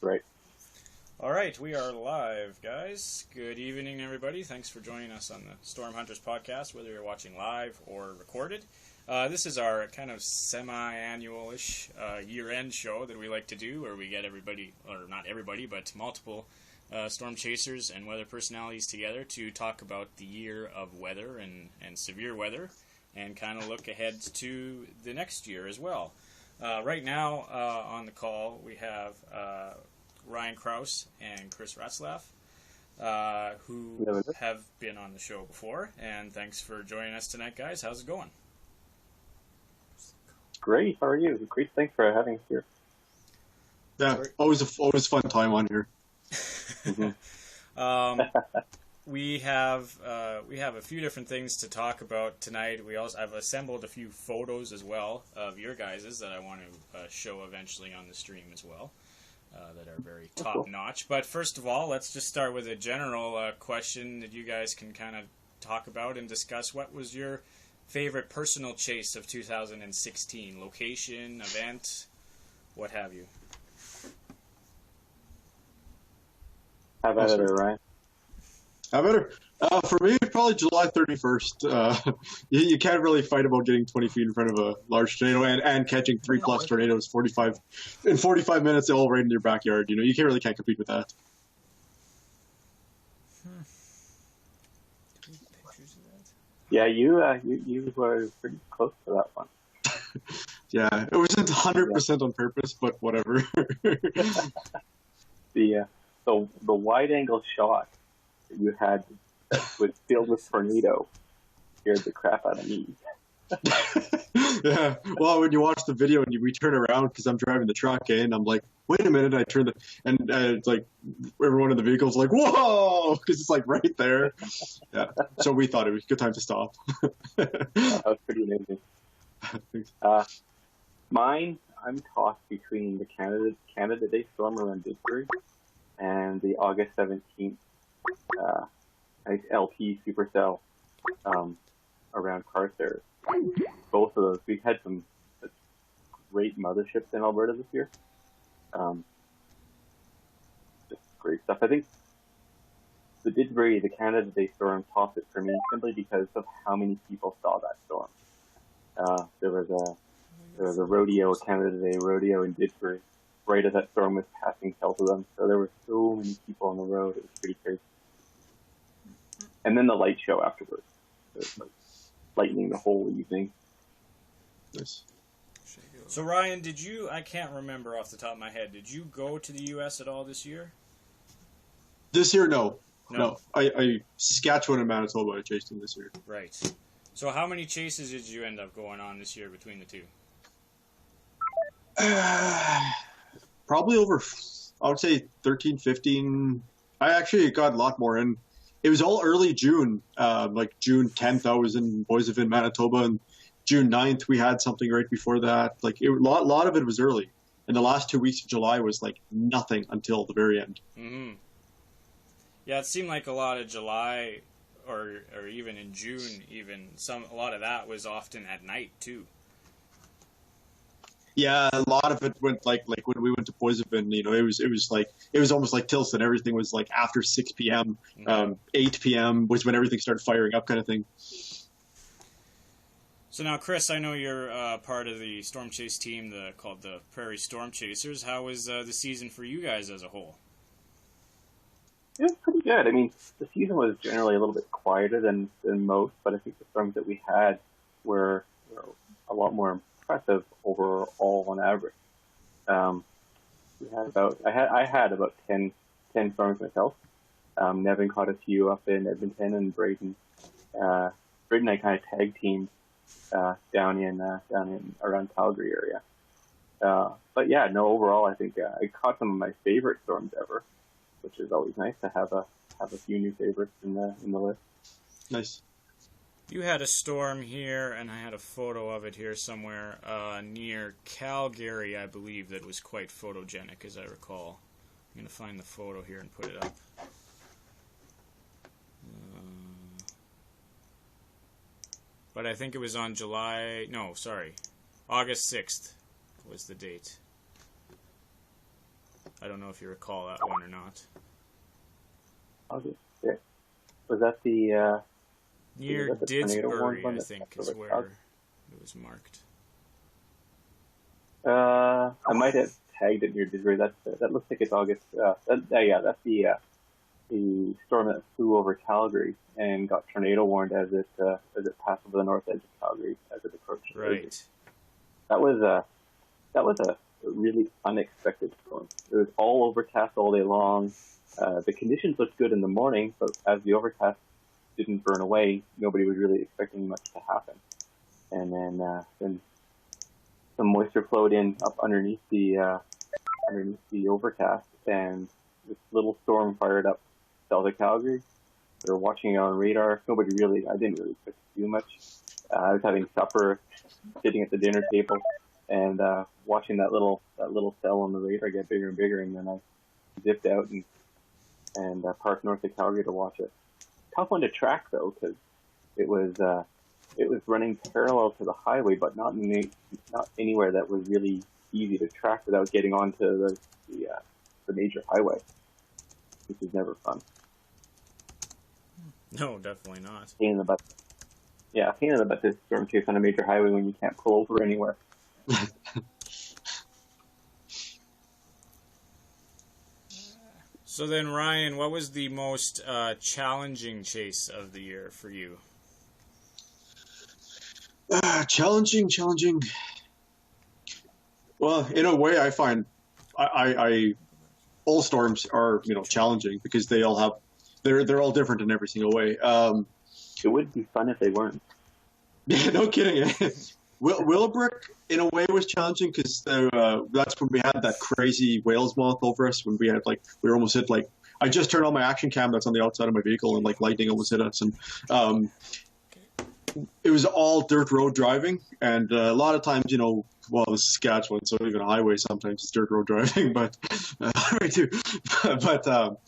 right. All right, we are live, guys. Good evening, everybody. Thanks for joining us on the Storm Hunters podcast, whether you're watching live or recorded. This is our kind of semi-annual-ish year-end show that we like to do, where we get everybody, or not everybody, but multiple storm chasers and weather personalities together to talk about the year of weather and severe weather, and kind of look ahead to the next year as well. Right now on the call we have Ryan Krause and Chris Ratzlaff, who have been on the show before, and thanks for joining us tonight, guys. How's it going? Great. How are you? Great. Thanks for having us here. Yeah, always a fun time on here. We have a few different things to talk about tonight. I've assembled a few photos as well of your guys's that I want to show eventually on the stream as well, that are very top notch. But first of all, let's just start with a general question that you guys can kind of talk about and discuss. What was your favorite personal chase of 2016? Location, event, what have you? How about it, Ryan? How about it? For me, probably July 31st. You can't really fight about getting 20 feet in front of a large tornado and catching 3+ tornadoes 45 minutes, all right in your backyard. You can't compete with that. Yeah, you were pretty close to that one. Yeah, it wasn't 100% on purpose, but whatever. The wide angle shot that you had was filled with tornado scared the crap out of me. Yeah, well, when you watch the video and we turn around because I'm driving the truck, and I'm like, wait a minute, I turn it's like everyone in the vehicle's like, whoa, because it's like right there. Yeah, so we thought it was a good time to stop. That was pretty amazing. Mine, I'm tossed between the Canada Day storm around Ditbury and the August 17th LP supercell around Carstairs. Both of those, we've had some great motherships in Alberta this year. Just great stuff. I think the Ditbury, the Canada Day storm, topped it for me simply because of how many people saw that storm. There was a rodeo, a Canada Day rodeo in Ditbury, right as that storm was passing south of them. So there were so many people on the road. It was pretty crazy. And then the light show afterwards. It was like lightning the whole evening. Nice. So Ryan, I can't remember off the top of my head, did you go to the U.S. at all this year? This year, no. I Saskatchewan and Manitoba, I chased them this year. Right. So how many chases did you end up going on this year between the two? Probably over, I would say 13, 15. I actually got a lot more in. It was all early June. Like June 10th, I was in Boissevain, Manitoba, and June 9th, we had something right before that. Like a lot of it was early. And the last 2 weeks of July was like nothing until the very end. Mm-hmm. Yeah, it seemed like a lot of July, or even in June, a lot of that was often at night too. Yeah, a lot of it went like when we went to Boissevain, it was almost like Tilson. Everything was like after 6 p.m., 8 p.m. was when everything started firing up, kind of thing. So now, Chris, I know you're part of the storm chase team called the Prairie Storm Chasers. How was the season for you guys as a whole? It was pretty good. I mean, the season was generally a little bit quieter than most, but I think the storms that we had were a lot more impressive overall on average. I had about 10 storms myself. Nevin caught a few up in Edmonton, and Braden and I kind of tag teamed down in around Calgary area. But yeah, no, overall, I think I caught some of my favorite storms ever, which is always nice to have a few new favorites in the list. Nice. You had a storm here, and I had a photo of it here somewhere near Calgary, I believe, that was quite photogenic, as I recall. I'm going to find the photo here and put it up. But I think it was on August 6th was the date. I don't know if you recall that one or not. August 6th. Was that the Near was that the tornado warned Didsbury, one I that think, passed is over where Calgary? it was marked. I might have tagged it near Disbury. That looks like it's August. That's the storm that flew over Calgary and got tornado warned as it passed over the north edge of Calgary as it approached. Right. That was a really unexpected storm. It was all overcast all day long. The conditions looked good in the morning, but as the overcast didn't burn away, nobody was really expecting much to happen. And then some moisture flowed in up underneath the overcast, and this little storm fired up south of Calgary. They were watching it on radar. I didn't really expect to do much. I was having supper, sitting at the dinner table, and watching that little cell on the radar get bigger and bigger, and then I zipped out and parked north of Calgary to watch it. Tough one to track though, because it was running parallel to the highway, but not anywhere that was really easy to track without getting onto the major highway, which is never fun. No, definitely not. Pain in the butt. Yeah, pain in the butt to storm chase on a major highway when you can't pull over anywhere. So then, Ryan, what was the most challenging chase of the year for you? Challenging. Well, in a way, I find I all storms are challenging because they're all different in every single way. It would be fun if they weren't. Yeah, no kidding. Willowbrook, in a way, was challenging because that's when we had that crazy whale's moth over us. When we were almost hit I just turned on my action cam that's on the outside of my vehicle, and lightning almost hit us. And it was all dirt road driving, and a lot of times, Saskatchewan, so even a highway sometimes it's dirt road driving, but highway too. But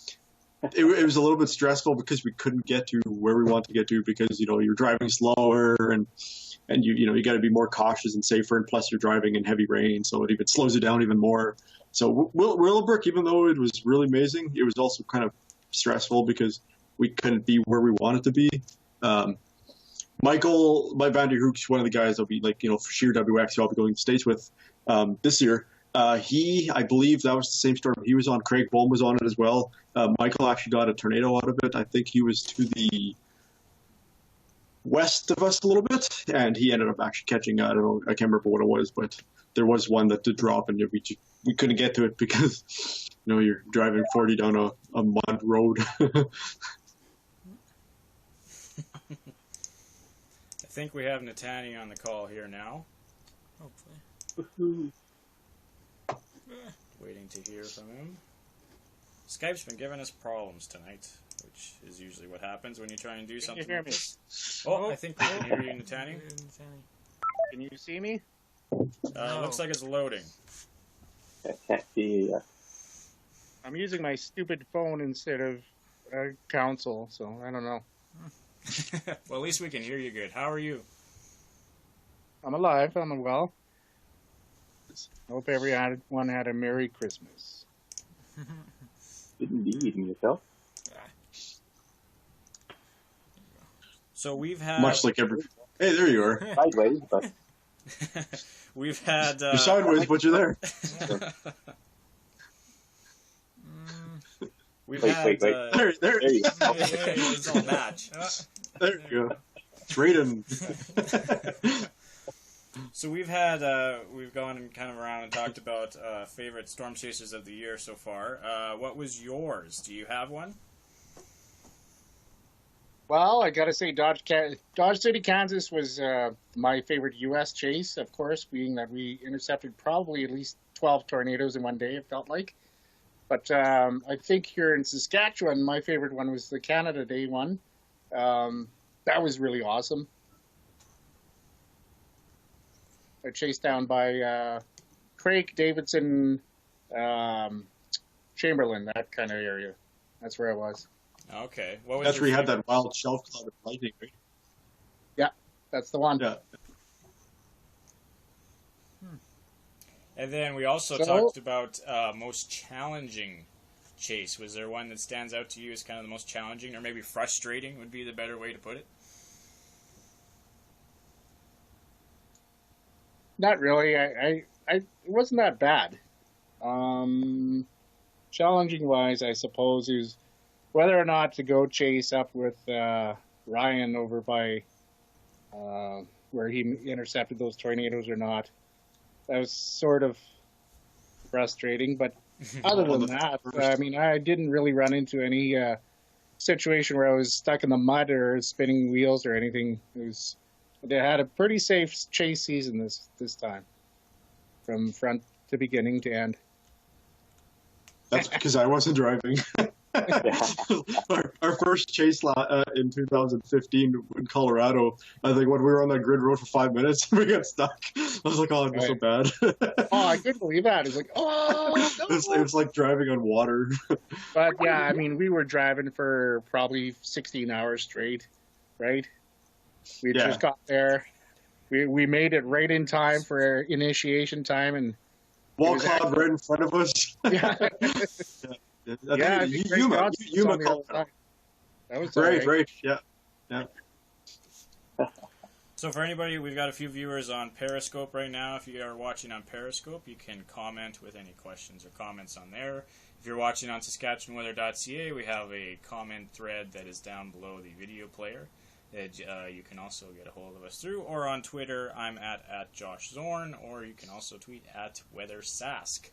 it was a little bit stressful because we couldn't get to where we want to get to because you're driving slower and you got to be more cautious and safer, and plus you're driving in heavy rain, so it even slows you down even more. So Willowbrook, even though it was really amazing, it was also kind of stressful because we couldn't be where we wanted to be. Michael, my Van der Hoek's one of the guys I'll be for sheer WX who I'll be going to the States with this year. I believe that was the same storm he was on. Craig Bohm was on it as well. Michael actually got a tornado out of it. I think he was to the west of us a little bit, and he ended up actually catching, I don't know, I can't remember what it was, but there was one that did drop, and we couldn't get to it because, you're driving 40 down a mud road. I think we have Natani on the call here now. Hopefully. Waiting to hear from him. Skype's been giving us problems tonight, which is usually what happens when you try and do something. Can you hear like me? this. Oh, I think we can hear you, Natani. Can you see me? It looks like it's loading. I can't see. I'm using my stupid phone instead of a console, so I don't know. Well, at least we can hear you good. How are you? I'm alive. I'm well. I hope everyone had a Merry Christmas. Indeed, and yourself? So we've had... Much like every... Hey, there you are. Sideways, but... We've had... You're sideways, but you're there. We've Wait. There you go. It's all match. There you go. It's Raiden. So we've gone and kind of around and talked about favorite storm chasers of the year so far. What was yours? Do you have one? Well, I gotta say, Dodge City, Kansas was my favorite U.S. chase, of course, being that we intercepted probably at least 12 tornadoes in one day, it felt like. But I think here in Saskatchewan, my favorite one was the Canada Day one. That was really awesome. I chased down by Craig, Davidson, Chamberlain, that kind of area. That's where I was. Okay. What was That's your where you had favorite? that wild shelf cloud of lightning, right? Yeah, that's the one. Yeah. And then we also talked about most challenging chase. Was there one that stands out to you as kind of the most challenging, or maybe frustrating would be the better way to put it? Not really. It wasn't that bad. Challenging wise, I suppose, is whether or not to go chase up with Ryan over by where he intercepted those tornadoes or not. That was sort of frustrating, but other than that, I mean, I didn't really run into any situation where I was stuck in the mud or spinning wheels or anything. They had a pretty safe chase season this time, from front to beginning to end. That's because I wasn't driving. Our first chase in 2015 in Colorado, I think when we were on that grid road for 5 minutes, we got stuck. I was like, oh, I feel so bad. Oh, I couldn't believe that. It's like, oh, no. It was like driving on water. But yeah, I mean, we were driving for probably 16 hours straight, right? We just got there. We made it right in time for initiation time, and wall cloud right in front of us. Yeah. Yuma Colorado. That was right. Yeah. So for anybody, we've got a few viewers on Periscope right now. If you are watching on Periscope, you can comment with any questions or comments on there. If you're watching on SaskatchewanWeather.ca, we have a comment thread that is down below the video player that you can also get a hold of us through. Or on Twitter, I'm at Josh Zorn, or you can also tweet at WeatherSask.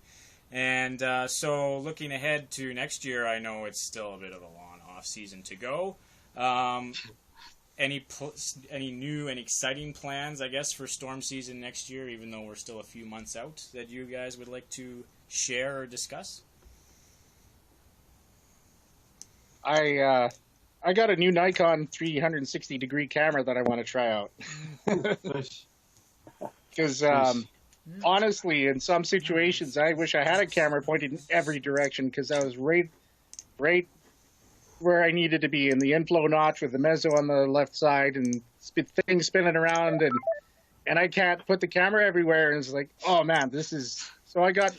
And so looking ahead to next year, I know it's still a bit of a long off season to go. Any new and exciting plans, I guess, for storm season next year, even though we're still a few months out, that you guys would like to share or discuss? I got a new Nikon 360-degree camera that I want to try out. Because honestly, in some situations, I wish I had a camera pointed in every direction, because I was right where I needed to be in the inflow notch with the mezzo on the left side and things spinning around, and I can't put the camera everywhere. And it's like, oh man, this is. So I got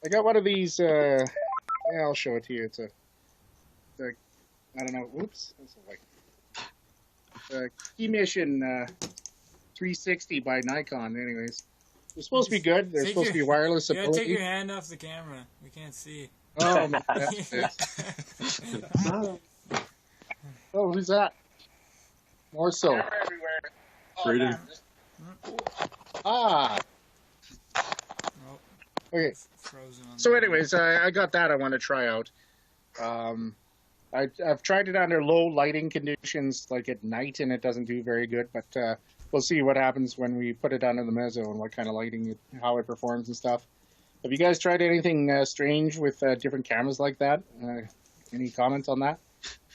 one of these. I'll show it to you. It's I don't know. Oops. Key Mission 360 by Nikon. Anyways, they're supposed to be good. They're supposed to be wireless. You gotta take your hand off the camera. We can't see. Oh, man. Oh, who's that? More so. Everywhere. Braden. Ah. Okay. Frozen on So, anyways, I got that. I want to try out. I've tried it under low lighting conditions, like at night, and it doesn't do very good. But we'll see what happens when we put it under the mezzo and what kind of lighting, how it performs and stuff. Have you guys tried anything strange with different cameras like that? Any comments on that?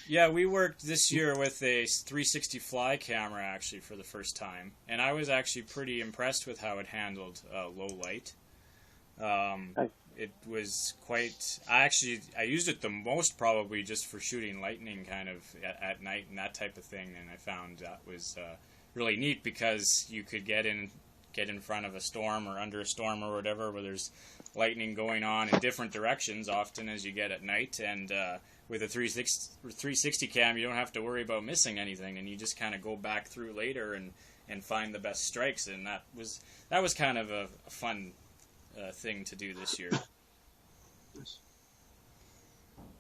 Yeah, we worked this year with a 360 fly camera, actually, for the first time. And I was actually pretty impressed with how it handled low light. It was quite... I used it the most probably just for shooting lightning kind of at night and that type of thing. And I found that was really neat, because you could get in front of a storm or under a storm or whatever, where there's lightning going on in different directions often as you get at night, and with a 360 cam you don't have to worry about missing anything, and you just kind of go back through later and find the best strikes, and that was kind of a fun thing to do this year.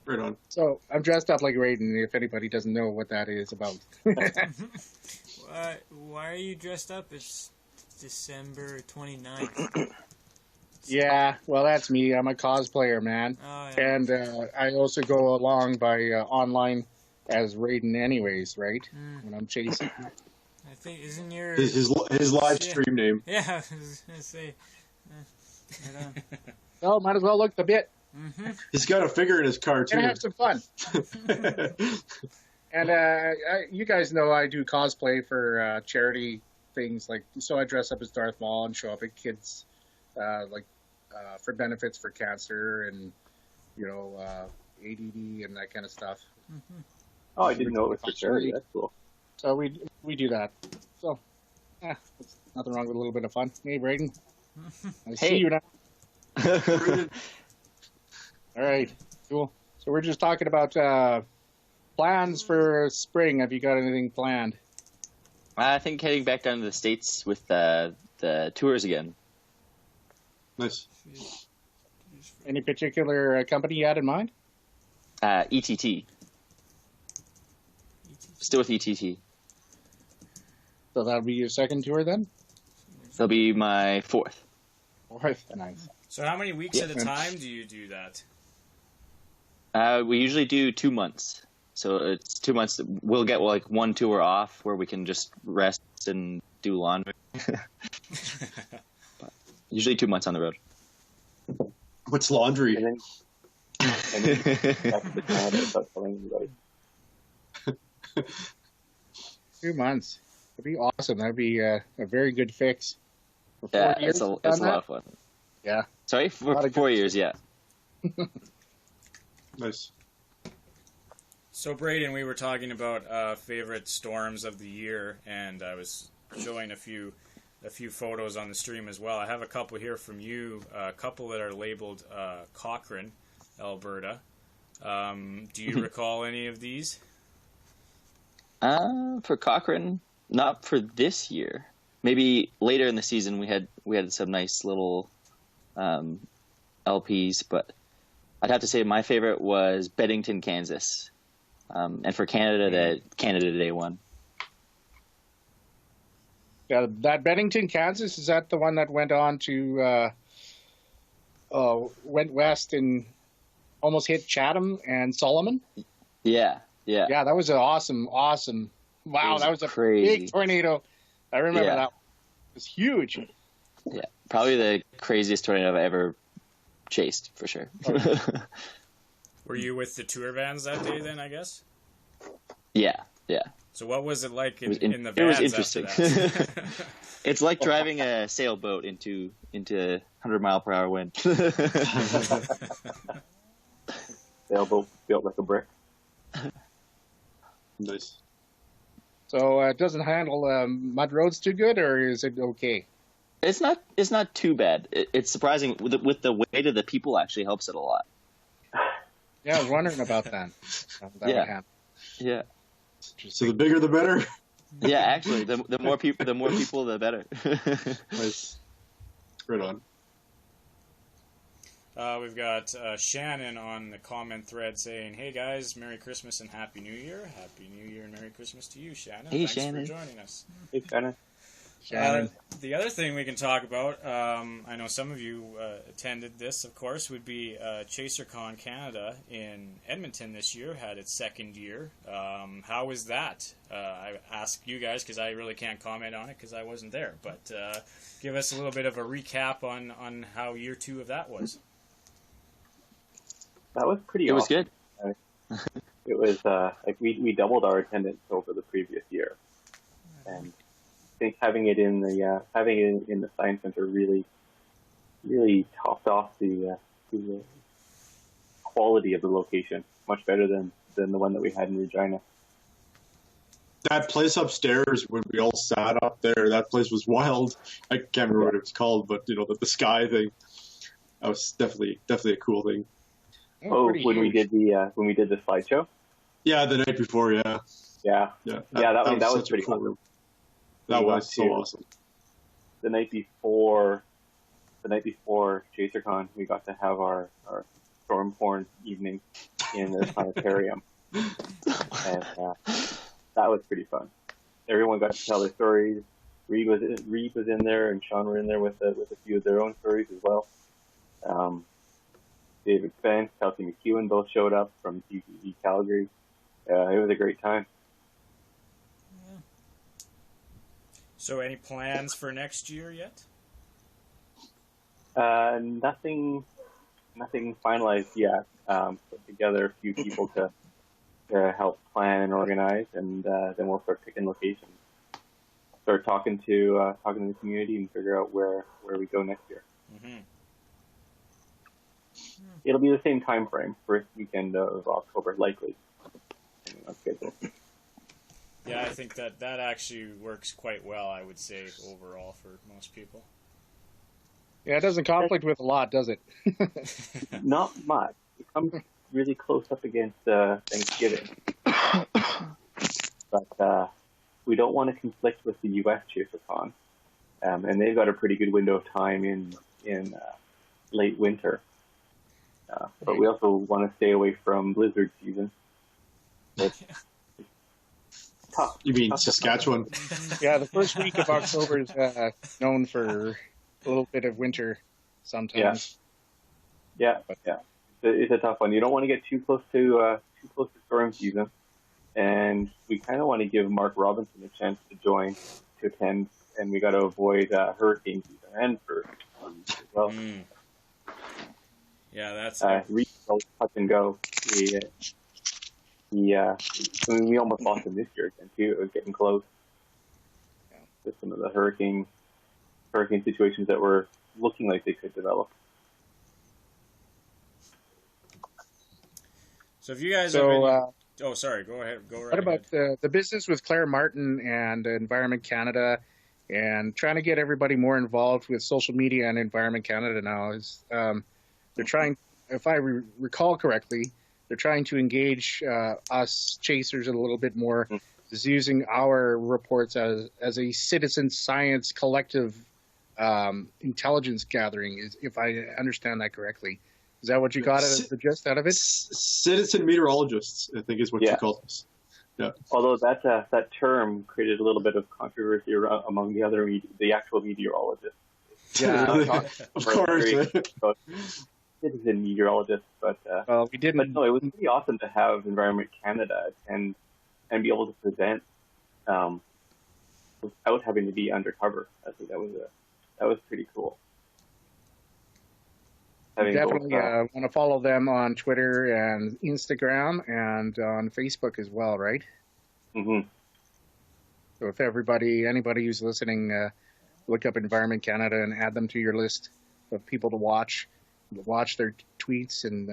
Right on. So I'm dressed up like Raiden, if anybody doesn't know what that is about. Why are you dressed up? It's December 29th. Yeah, well, that's me. I'm a cosplayer, man. Oh, yeah. And I also go along by online as Raiden anyways, right? When I'm chasing. I think, isn't your... His live stream name. Yeah, I was going to say. Right on. Oh, might as well look the bit. Mm-hmm. He's got a figure in his car, too. And have some fun. And you guys know I do cosplay for charity things, like, so I dress up as Darth Maul and show up at kids, for benefits for cancer and, ADD and that kind of stuff. Mm-hmm. Oh, I didn't know it was for charity. That's cool. So we do that. So, there's nothing wrong with a little bit of fun. Hey, Braden. I see you now. All right, cool. So we're just talking about plans for spring. Have you got anything planned? I think heading back down to the States with the tours again. Nice. Any particular company you had in mind? ETT. Still with ETT. So that'll be your second tour then? That'll be my fourth. Fourth, nice. So how many weeks at a time do you do that? We usually do 2 months. So it's 2 months. We'll get like one tour off where we can just rest and do laundry. But usually 2 months on the road. What's laundry? And then back to Canada without telling anybody. 2 months. That'd be awesome. That'd be a very good fix. For 4 Yeah, years, it's a lot of fun. Yeah. Sorry, for 4 years, yeah. Nice. So Braden, we were talking about favorite storms of the year, and I was showing a few photos on the stream as well. I have a couple here from you, a couple that are labeled Cochrane, Alberta. Do you recall any of these? For Cochrane, not for this year. Maybe later in the season we had some nice little LPs, but I'd have to say my favorite was Bennington, Kansas. And for Canada, the Canada Day one. Yeah, that Bennington, Kansas, is that the one that went on to went west and almost hit Chatham and Solomon? Yeah. Yeah, that was an awesome. Wow, that was a crazy. big tornado. I remember that. It was huge. Yeah, probably the craziest tornado I've ever chased, for sure. Were you with the tour vans that day then, I guess? Yeah. So what was it like in the vans? It was interesting. After that? It's like driving a sailboat into 100-mile-per-hour wind. Sailboat built like a brick. Nice. So it doesn't handle mud roads too good, or is it okay? It's not too bad. It's surprising with the weight of the people actually helps it a lot. Yeah, I was wondering about that. That would happen. Yeah. So the bigger the better. Yeah, actually, the more people, the better. Nice. Right on. We've got Shannon on the comment thread saying, "Hey guys, Merry Christmas and Happy New Year! Happy New Year and Merry Christmas to you, Shannon. Hey, Thanks Shannon. for joining us." Hey, Shannon. The other thing we can talk about, I know some of you attended this, of course, would be ChaserCon Canada in Edmonton this year, had its second year. How was that? I ask you guys because I really can't comment on it because I wasn't there, but give us a little bit of a recap on how year two of that was. That was pretty It was awesome. good. It was like we doubled our attendance over the previous year, and I think having it in the Science Center really topped off the quality of the location. Much better than the one that we had in Regina. That place upstairs when we all sat up there, that place was wild. I can't remember what it was called, but the sky thing. That was definitely a cool thing. Oh, when we did the slideshow. Yeah, the night before, yeah. Yeah. That was such a pretty cool cool. room. That was so awesome. The night before ChaserCon, we got to have our storm porn evening in the planetarium, and that was pretty fun. Everyone got to tell their stories. Reed was in there, and Sean were in there with a few of their own stories as well. David Spence, Kelsey McEwen both showed up from TCG Calgary. It was a great time. So any plans for next year yet? Nothing finalized yet. Put together a few people to help plan and organize, and then we'll start picking locations. Start talking to the community and figure out where we go next year. Mm-hmm. It'll be the same time frame, first weekend of October, likely. On schedule. Yeah, I think that actually works quite well, I would say, overall for most people. Yeah, it doesn't conflict with a lot, does it? Not much. It comes really close up against Thanksgiving, but we don't want to conflict with the U.S. Chaser-Con, and they've got a pretty good window of time in late winter. But we also want to stay away from blizzard season. It's tough. You mean Tough to Saskatchewan? Yeah, the first week of October is known for a little bit of winter sometimes. Yeah. It's a tough one. You don't want to get too close to storm season, and we kind of want to give Mark Robinson a chance to attend, and we got to avoid hurricane season and for as well. Yeah, that's Reed touch and go. We almost lost him this year again too. It was getting close. With some of the hurricane situations that were looking like they could develop. So if you guys oh, sorry, go ahead. Go right What about ahead. the business with Claire Martin and Environment Canada and trying to get everybody more involved with social media and Environment Canada now? Is they're trying, if I recall correctly, they're trying to engage us chasers a little bit more, is using our reports as a citizen science collective intelligence gathering, if I understand that correctly. Is that what you got as the gist out of it? Citizen meteorologists, I think, is what you call this. Yeah. Although that term created a little bit of controversy among the actual meteorologists. Yeah, of course. Citizen meteorologists, but we didn't. But no, it was pretty awesome to have Environment Canada and be able to present without having to be undercover. I think that was pretty cool. Definitely want to follow them on Twitter and Instagram and on Facebook as well, right? Mm-hmm. So if anybody who's listening, look up Environment Canada and add them to your list of people to watch their tweets and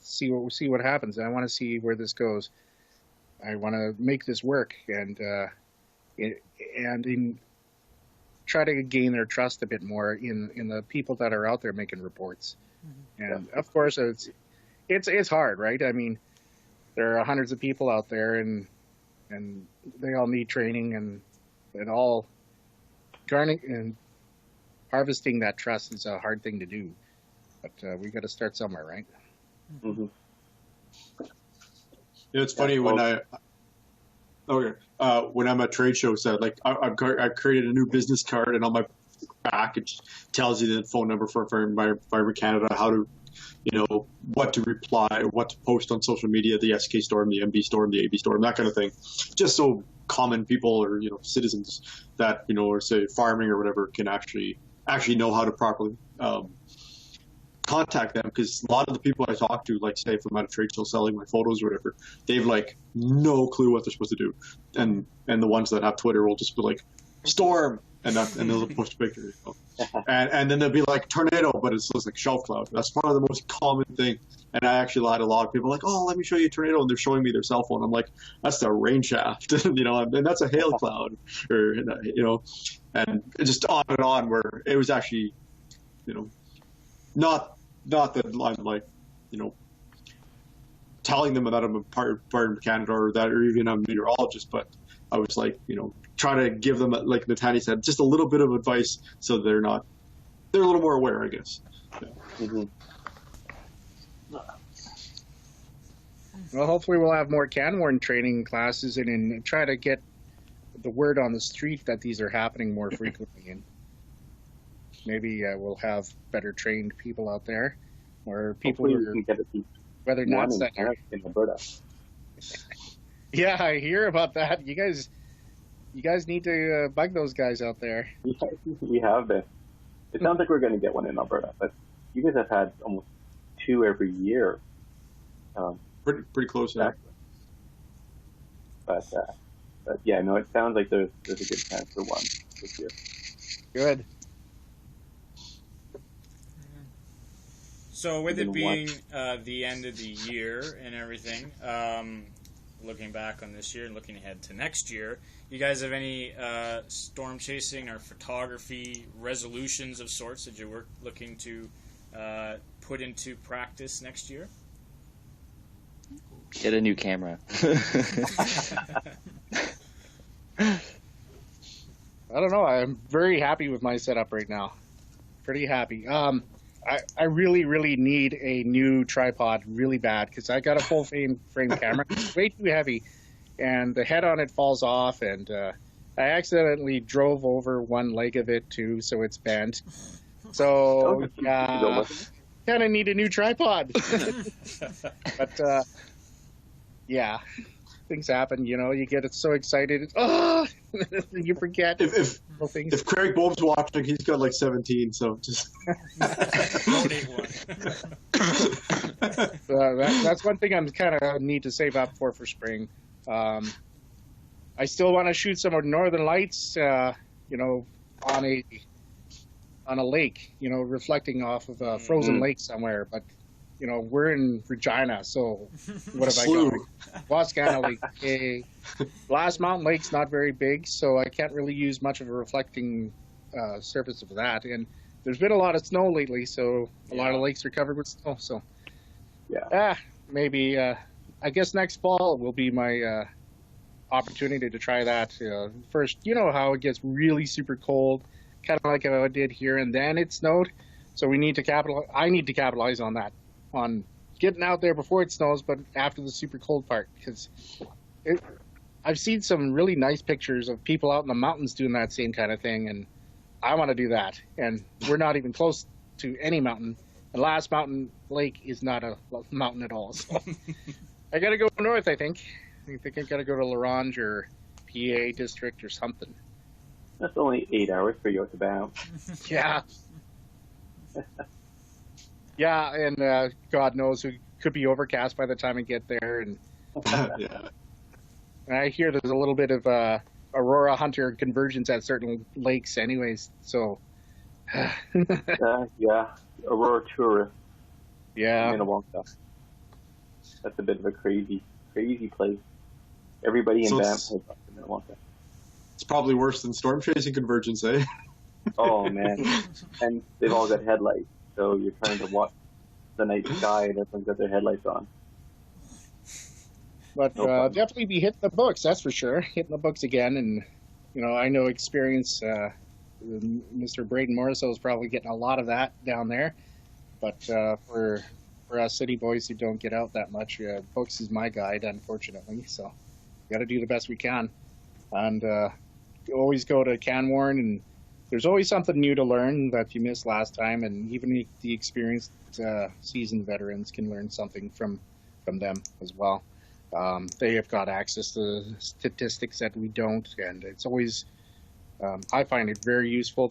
see what happens. I want to see where this goes. I want to make this work and try to gain their trust a bit more in the people that are out there making reports. And of course, it's hard, right? I mean, there are hundreds of people out there, and they all need training, and all garnering and harvesting that trust is a hard thing to do. But we got to start somewhere, right? Mm-hmm. It's funny when when I'm at trade shows, I've created a new business card, and on my back it tells you the phone number for Environment Canada, how to, what to reply, what to post on social media, the SK Storm, the MB Storm, the AB Storm, that kind of thing, just so common people or citizens that or say farming or whatever can actually know how to properly contact them, because a lot of the people I talk to, like say if I'm at a trade show selling my photos or whatever, they've no clue what they're supposed to do, and the ones that have Twitter will just be like storm and they'll post a picture, and then they'll be like tornado, but it's just like shelf cloud. That's probably the most common thing. And I actually had a lot of people like, oh, let me show you a tornado, and they're showing me their cell phone. I'm like, that's the rain shaft, and that's a hail cloud, or and just on and on, where it was actually not that I'm telling them that I'm a part of Canada or even I'm a meteorologist, but I was trying to give them, like Natani said, just a little bit of advice so they're a little more aware, I guess. Yeah. Mm-hmm. Well, hopefully we'll have more CanWarn training classes and try to get the word on the street that these are happening more frequently, and maybe we'll have better trained people out there, or people who are, whether not that in Alberta. Yeah, I hear about that. You guys need to bug those guys out there. We have been. It sounds like we're going to get one in Alberta, but you guys have had almost 2 every year. Pretty close, yeah. But yeah, no, it sounds like there's a good chance for one this year. Good. So with it being the end of the year and everything, looking back on this year and looking ahead to next year, you guys have any storm chasing or photography resolutions of sorts that you're looking to put into practice next year? Get a new camera. I don't know. I'm very happy with my setup right now. Pretty happy. I really, really need a new tripod really bad because I got a full frame camera. It's way too heavy, and the head on it falls off, and I accidentally drove over one leg of it too, so it's bent. So kind of need a new tripod. But yeah, things happen. You know, you get so excited. Oh, you forget. If Craig Bohm's watching, he's got like 17, so just Donate one. That's one thing I'm kind of need to save up for spring. I still want to shoot some of Northern Lights, you know, on a lake, you know, reflecting off of a frozen lake somewhere. But you know, we're in Regina, so what have I got? Wascana Lake. Okay. Last Mountain Lake's not very big, so I can't really use much of a reflecting surface of that. And there's been a lot of snow lately, so a lot of lakes are covered with snow. So maybe I guess next fall will be my opportunity to try that. First, you know how it gets really super cold, kind of like how it did here, and then it snowed. So we need to I need to capitalize on that, on getting out there before it snows, but after the super cold part, because I've seen some really nice pictures of people out in the mountains doing that same kind of thing, and I want to do that. And we're not even close to any mountain. And Last Mountain Lake is not a mountain at all. So I got to go north, I think. I think I got to go to Larange or PA district or something. That's only 8 hours for you to bound. Yeah. Yeah, and God knows, it could be overcast by the time I get there. And I hear there's a little bit of Aurora Hunter convergence at certain lakes anyways, so... yeah, Aurora tourist. Yeah. Minnewanka. That's a bit of a crazy place. Everybody in Banff heads up to Minnewanka. It's probably worse than storm chasing convergence, eh? Oh, man. And they've all got headlights, so you're trying to watch the night sky and everyone's got their headlights on. But definitely be hitting the books, that's for sure. Hitting the books again, and, you know, I know experience, Mr. Braden Morrisseau is probably getting a lot of that down there. But for us city boys who don't get out that much, books is my guide, unfortunately. So got to do the best we can. And always go to Canwarn, and there's always something new to learn that you missed last time. And even the experienced seasoned veterans can learn something from them as well. They have got access to statistics that we don't, and it's always I find it very useful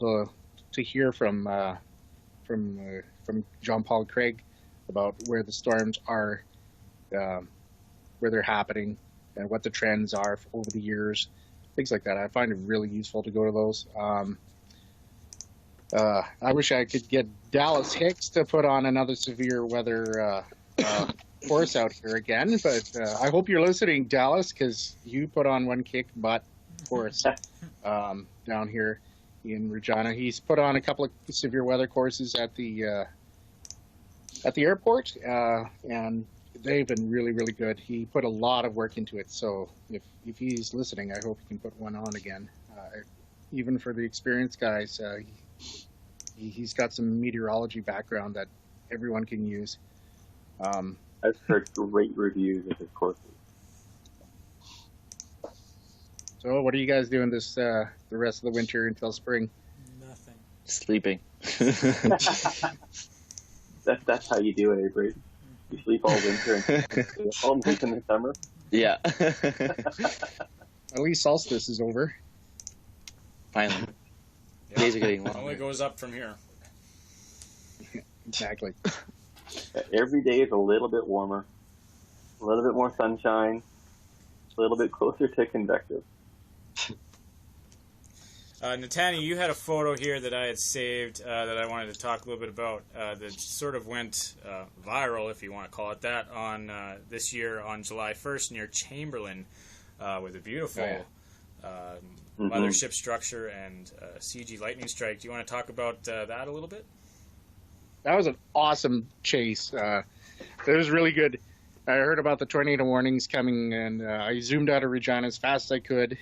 to hear from John Paul Craig about where the storms are, where they're happening, and what the trends are over the years, things like that. I find it really useful to go to those. I wish I could get Dallas Hicks to put on another severe weather course out here again, but I hope you're listening, Dallas, because you put on one kick butt course down here in Regina. He's put on a couple of severe weather courses at the airport, and they've been really, really good. He put a lot of work into it, so if he's listening, I hope he can put one on again. Even for the experienced guys, he's got some meteorology background that everyone can use. I've heard great reviews of his courses. So what are you guys doing the rest of the winter until spring? Nothing. Sleeping. That's how you do it, Avery. You sleep all winter and stay all night in the summer. Yeah. At least solstice is over. Finally. Days are getting It only longer. goes up from here. Exactly. Every day is a little bit warmer, a little bit more sunshine, a little bit closer to convective. Natani, you had a photo here that I had saved that I wanted to talk a little bit about that sort of went viral, if you want to call it that, on this year on July 1st near Chamberlain with a beautiful mothership structure and CG lightning strike. Do you want to talk about that a little bit? That was an awesome chase. It was really good. I heard about the tornado warnings coming, and I zoomed out of Regina as fast as I could.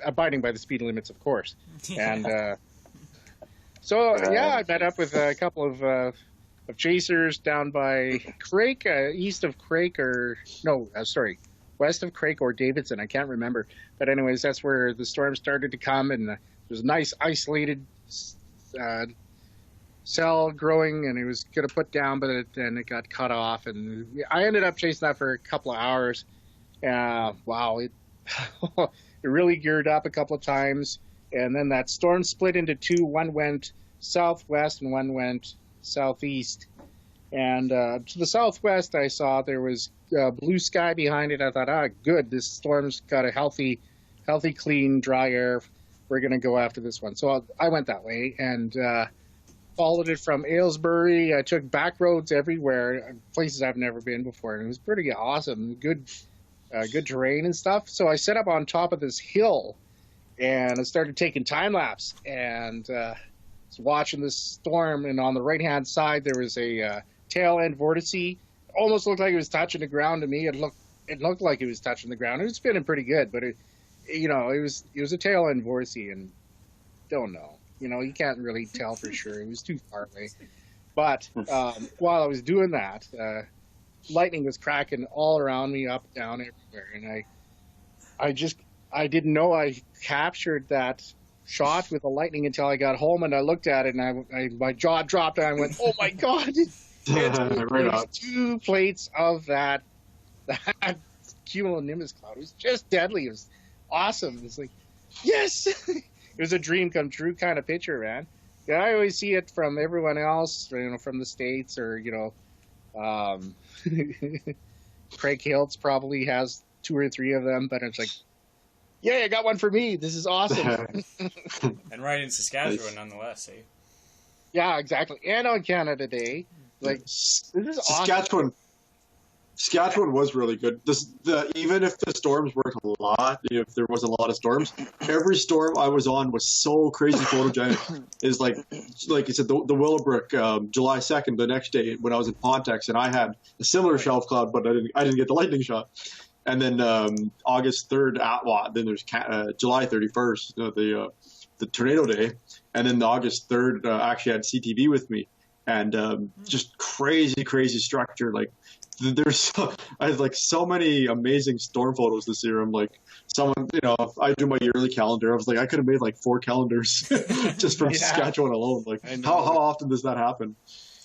Abiding by the speed limits, of course. And so, I met up with a couple of chasers down by Crake, east of Crake, west of Crake or Davidson. I can't remember. But anyways, that's where the storm started to come, and there was a nice isolated cell growing, and it was going to put down, but then it got cut off. And I ended up chasing that for a couple of hours. Wow, it... It really geared up a couple of times, and then that storm split into two. One went southwest and one went southeast. And to the southwest, I saw there was blue sky behind it. I thought, good, this storm's got a healthy, clean, dry air. We're going to go after this one. So I went that way and followed it from Aylesbury. I took back roads everywhere, places I've never been before, and it was pretty awesome. Good terrain and stuff. So I set up on top of this hill, and I started taking time lapse and was watching this storm. And on the right hand side, there was a tail end vortice. Almost looked like it was touching the ground to me. It looked like it was touching the ground. It was spinning pretty good, but it was a tail end vortice, and don't know. You can't really tell for sure. It was too far away. But while I was doing that, lightning was cracking all around me, up, down, everywhere, and I didn't know I captured that shot with the lightning until I got home, and I looked at it, and my jaw dropped, and I went, "Oh my god!" There's 2 plates of that cumulonimbus cloud. It was just deadly. It was awesome. It was like, yes, it was a dream come true kind of picture, man. Yeah, I always see it from everyone else, from the States or Craig Hiltz probably has 2 or 3 of them, but it's like, yeah, I got one for me. This is awesome. And right in Saskatchewan, nonetheless, eh? Yeah, exactly. And on Canada Day, this is Saskatchewan. Awesome. Saskatchewan was really good. Even if the storms weren't a lot, if there was a lot of storms, every storm I was on was so crazy photogenic. Is like you said, the Willowbrook, July 2nd, the next day when I was in Pontex, and I had a similar shelf cloud, but I didn't get the lightning shot. And then August 3rd, then there's July 31st, the tornado day, and then the August 3rd actually had CTV with me, and just crazy structure. Like I had so many amazing storm photos this year. I'm like, I do my yearly calendar. I was like, I could have made 4 calendars just from Saskatchewan alone. Like, how often does that happen?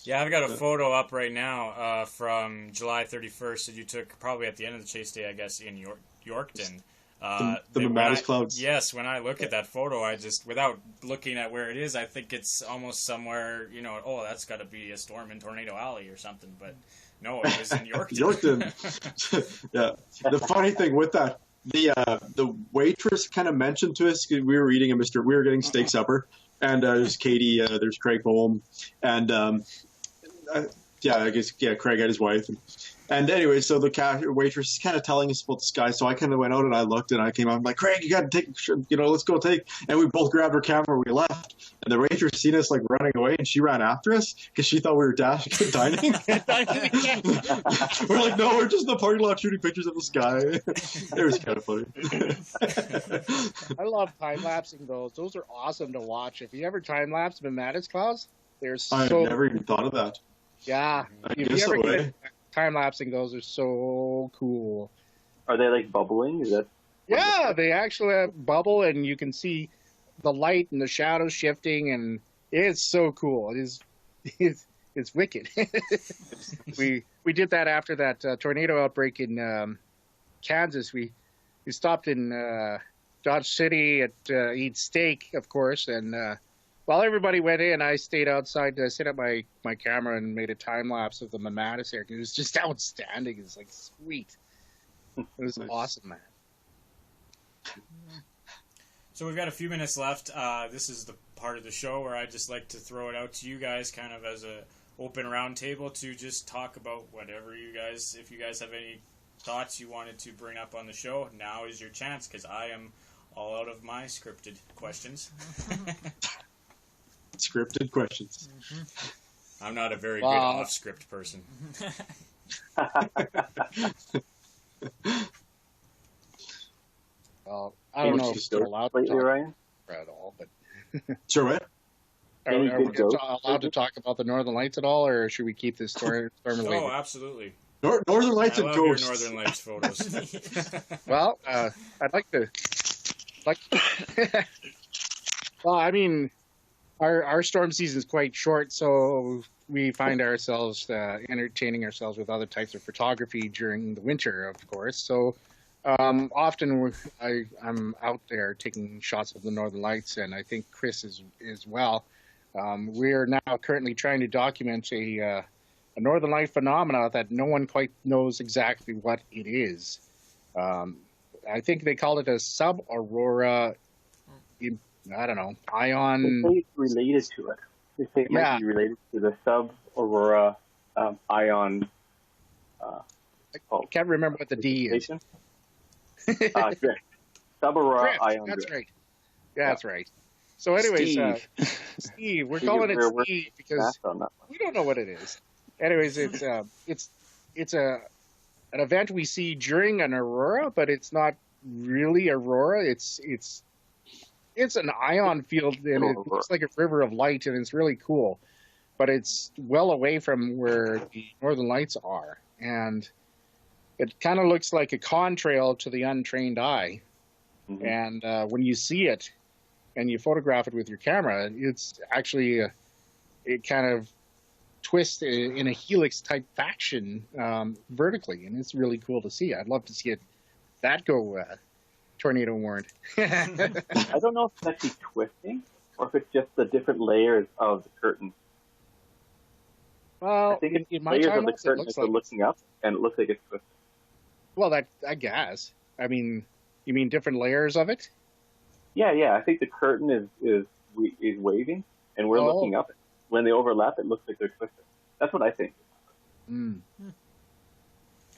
Yeah, I've got a photo up right now from July 31st that you took probably at the end of the chase day, I guess, in Yorkton. The Mammatus clouds. Yes, when I look at that photo, I just, without looking at where it is, I think it's almost somewhere, that's got to be a storm in Tornado Alley or something, but no, it was in Yorkton. Yorkton. Yeah. The funny thing with that, the waitress kind of mentioned to us, we were eating we were getting steak supper, and there's Katie, there's Craig home, and Craig had his wife. And anyway, so the waitress is kind of telling us about the sky. So I kind of went out and I looked and I came out. I'm like, Craig, you got to take, let's go take. And we both grabbed our camera. We left. And the waitress seen us running away, and she ran after us because she thought we were dining. We're like, no, we're just in the parking lot shooting pictures of the sky. It was kind of funny. I love time lapsing those. Those are awesome to watch. If you ever time lapse Mammatus clouds, they're so. I've never even thought of that. Yeah, if you ever get time lapsing, those are so cool. Are they bubbling? Is that? Yeah, they actually bubble, and you can see the light and the shadows shifting, and it's so cool. It's wicked. we did that after that tornado outbreak in Kansas. We stopped in Dodge City at eat steak, of course, and while everybody went in, I stayed outside to set up my camera and made a time lapse of the Mammatus here. It was just outstanding. It was sweet. It was awesome, man. So we've got a few minutes left. This is the part of the show where I just like to throw it out to you guys kind of as a open round table to just talk about whatever you guys, if you guys have any thoughts you wanted to bring up on the show, now is your chance, because I am all out of my scripted questions. Scripted questions. I'm not a very good off-script person. Well, I don't know if we're allowed to talk Ryan? at all, but Sure, what? are we good allowed to talk about the Northern Lights at all, or should we keep this storm related? Oh, absolutely. Northern Lights I and love your ghosts. Northern Lights photos. Well, I'd like to. Well, I mean, our storm season is quite short, so we find ourselves entertaining ourselves with other types of photography during the winter, of course. So often I'm out there taking shots of the Northern Lights, and I think Chris is well. We are now currently trying to document a Northern Light phenomena that no one quite knows exactly what it is. I think they call it a sub-aurora, I don't know, ion. They say it's related to it. They say it might be related to the sub-aurora ion. I can't remember what the D is. Drift. Sub-aurora Drift, ion that's drift. right. Yeah, that's right. So anyways, Steve, we're calling it Steve because we don't know what it is. Anyways, it's an event we see during an aurora, but it's not really aurora. It's an ion field, and it looks like a river of light, and it's really cool. But it's well away from where the Northern Lights are, and it kind of looks like a contrail to the untrained eye. Mm-hmm. And when you see it and you photograph it with your camera, it's actually it kind of twists in a helix type fashion vertically, and it's really cool to see. I'd love to see that go tornado warned. I don't know if it's actually twisting or if it's just the different layers of the curtain. Well, I think it's in my layers of time the lapse, curtain as they're looking up, and it looks like it's twisting. Well, that I guess. I mean, you mean different layers of it? Yeah. I think the curtain is waving, and we're looking up. When they overlap, it looks like they're twisted. That's what I think. Mm.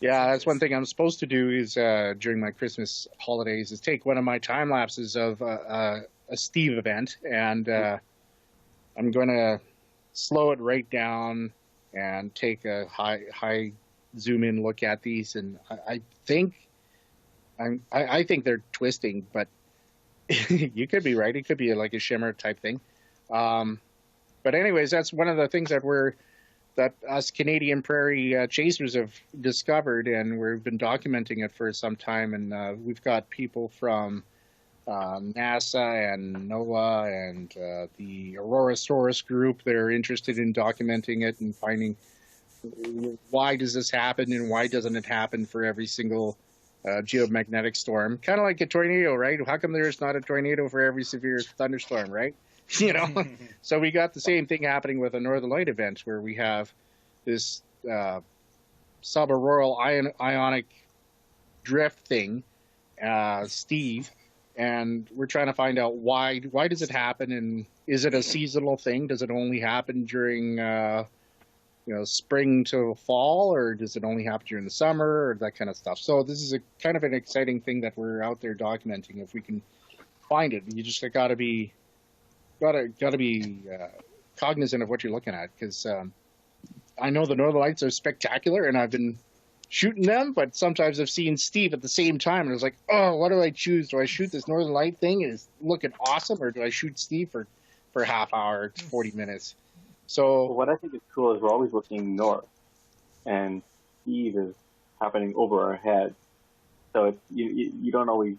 Yeah, that's one thing I'm supposed to do is during my Christmas holidays is take one of my time lapses of a Steve event, and I'm going to slow it right down and take a high zoom in look at these, and I think they're twisting, but you could be right. It could be like a shimmer type thing. But anyways, that's one of the things that us Canadian prairie chasers have discovered, and we've been documenting it for some time. And we've got people from NASA and NOAA and the Aurorasaurus group that are interested in documenting it and finding why does this happen and why doesn't it happen for every single geomagnetic storm. Kind of like a tornado, right? How come there's not a tornado for every severe thunderstorm, right? You know, so we got the same thing happening with a Northern Light event where we have this sub-auroral ionic drift thing, Steve, and we're trying to find out why does it happen, and is it a seasonal thing? Does it only happen during spring to fall, or does it only happen during the summer, or that kind of stuff? So this is a kind of an exciting thing that we're out there documenting. If we can find it, you just got to be cognizant of what you're looking at, because I know the Northern Lights are spectacular, and I've been shooting them, but sometimes I've seen Steve at the same time, and I was like, oh, what do I choose? Do I shoot this Northern Light thing? Is looking awesome, or do I shoot Steve for a half hour to 40 minutes? So what I think is cool is we're always looking north, and Steve is happening over our heads, so it's, you don't always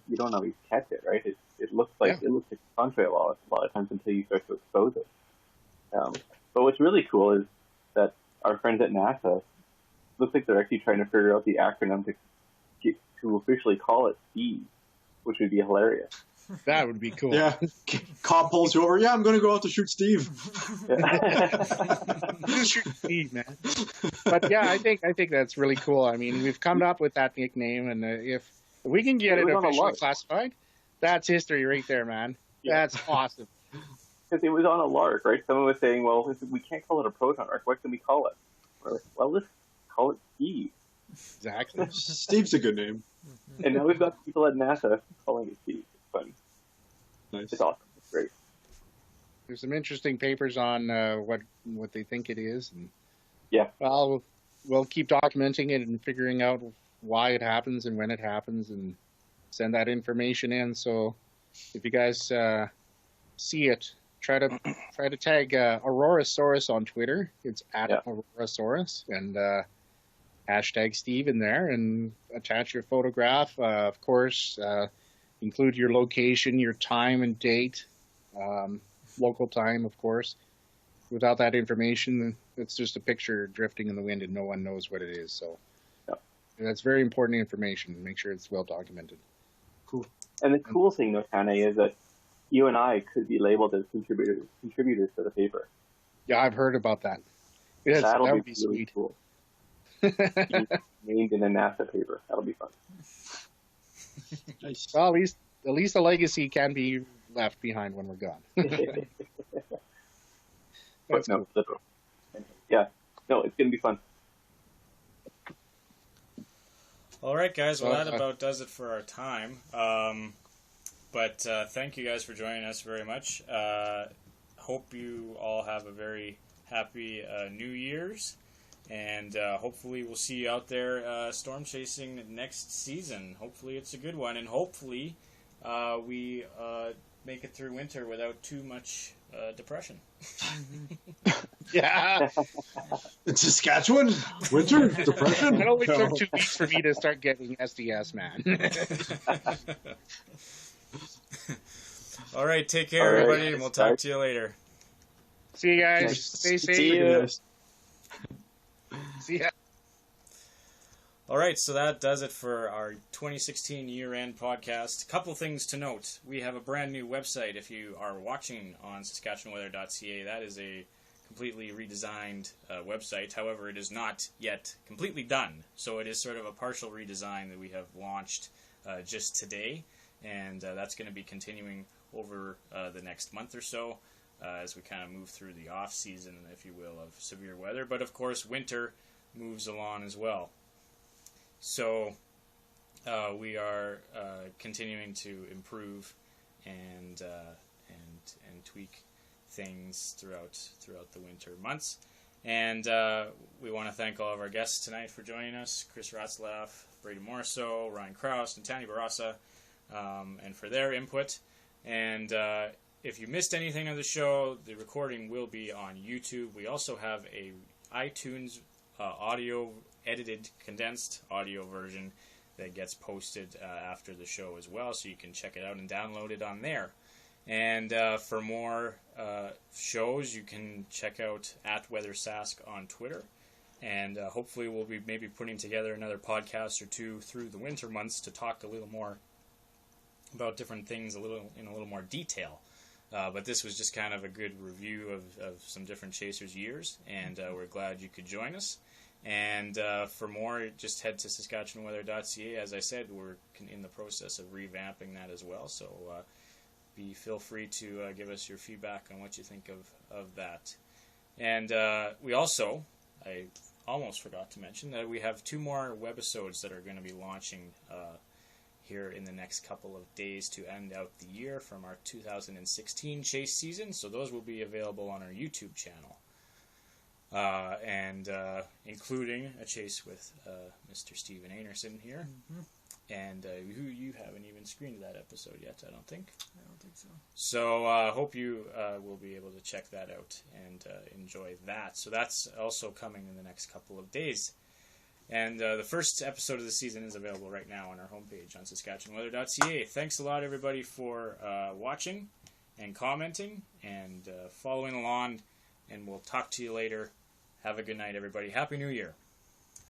catch it, right? It looks like a contrail a lot of times until you start to expose it. But what's really cool is that our friends at NASA looks like they're actually trying to figure out the acronym to officially call it Steve, which would be hilarious. That would be cool. Yeah, cop pulls you over. Yeah, I'm going to go out to shoot Steve. Shoot Steve, man. But yeah, I think that's really cool. I mean, we've come up with that nickname, and if we can get it officially classified, That's history right there, man. Yeah. That's awesome. Because it was on a lark, right? Someone was saying, well, we can't call it a proton arc. What can we call it? We're like, well, let's call it Steve. Exactly. Steve's a good name. And now we've got people at NASA calling it Steve. It's fun. Nice. It's awesome. It's great. There's some interesting papers on what they think it is, and Yeah. well, we'll keep documenting it and figuring out why it happens and when it happens, and send that information in. So if you guys see it, try to tag Aurorasaurus on Twitter. It's at Aurorasaurus, and hashtag Steve in there, and attach your photograph. Of course, include your location, your time and date, local time, of course. Without that information, it's just a picture drifting in the wind and no one knows what it is. So that's very important information. Make sure it's well documented. Cool. And the cool thing, though, Tane, is that you and I could be labeled as contributors to the paper. Yeah, I've heard about that. Yes, That'll that would be be really sweet. cool. Being named in a NASA paper. That'll be fun. Nice. Well, at least a legacy can be left behind when we're gone. That's no, cool. literal. Yeah. No, it's going to be fun. All right, guys. Well, that about does it for our time. But thank you guys for joining us very much. Hope you all have a very happy New Year's. And hopefully we'll see you out there storm chasing next season. Hopefully it's a good one. And hopefully we make it through winter without too much depression. Yeah. In Saskatchewan? Winter? Depression? It only took 2 weeks for me to start getting SDS, man. All right, take care, everybody, and we'll talk to you later. See you guys. Stay safe. See you. See ya. All right, so that does it for our 2016 year-end podcast. A couple things to note. We have a brand new website if you are watching on SaskatchewanWeather.ca. That is a completely redesigned website. However, it is not yet completely done. So it is sort of a partial redesign that we have launched just today. And that's going to be continuing over the next month or so as we kind of move through the off-season, if you will, of severe weather. But, of course, winter moves along as well. So we are continuing to improve and tweak things throughout the winter months. And we want to thank all of our guests tonight for joining us: Chris Ratzlaff, Brady Morriso, Ryan Kraus, and Tani Barasa, and for their input. And if you missed anything of the show, the recording will be on YouTube. We also have a iTunes audio edited, condensed audio version that gets posted after the show as well, so you can check it out and download it on there. And for more shows, you can check out @WeatherSask on Twitter. And hopefully we'll be maybe putting together another podcast or two through the winter months to talk a little more about different things in a little more detail. But this was just kind of a good review of some different Chasers years, and we're glad you could join us. And for more, just head to SaskatchewanWeather.ca. As I said, we're in the process of revamping that as well, so feel free to give us your feedback on what you think of that. And we also, I almost forgot to mention, that we have 2 more webisodes that are going to be launching here in the next couple of days to end out the year from our 2016 chase season. So those will be available on our YouTube channel. And including a chase with Mr. Stephen Einarson here. Mm-hmm. And who you haven't even screened that episode yet, I don't think. I don't think so. So hope you will be able to check that out and enjoy that. So that's also coming in the next couple of days. And the first episode of the season is available right now on our homepage on SaskatchewanWeather.ca. Thanks a lot, everybody, for watching and commenting and following along. And we'll talk to you later. Have a good night, everybody. Happy New Year.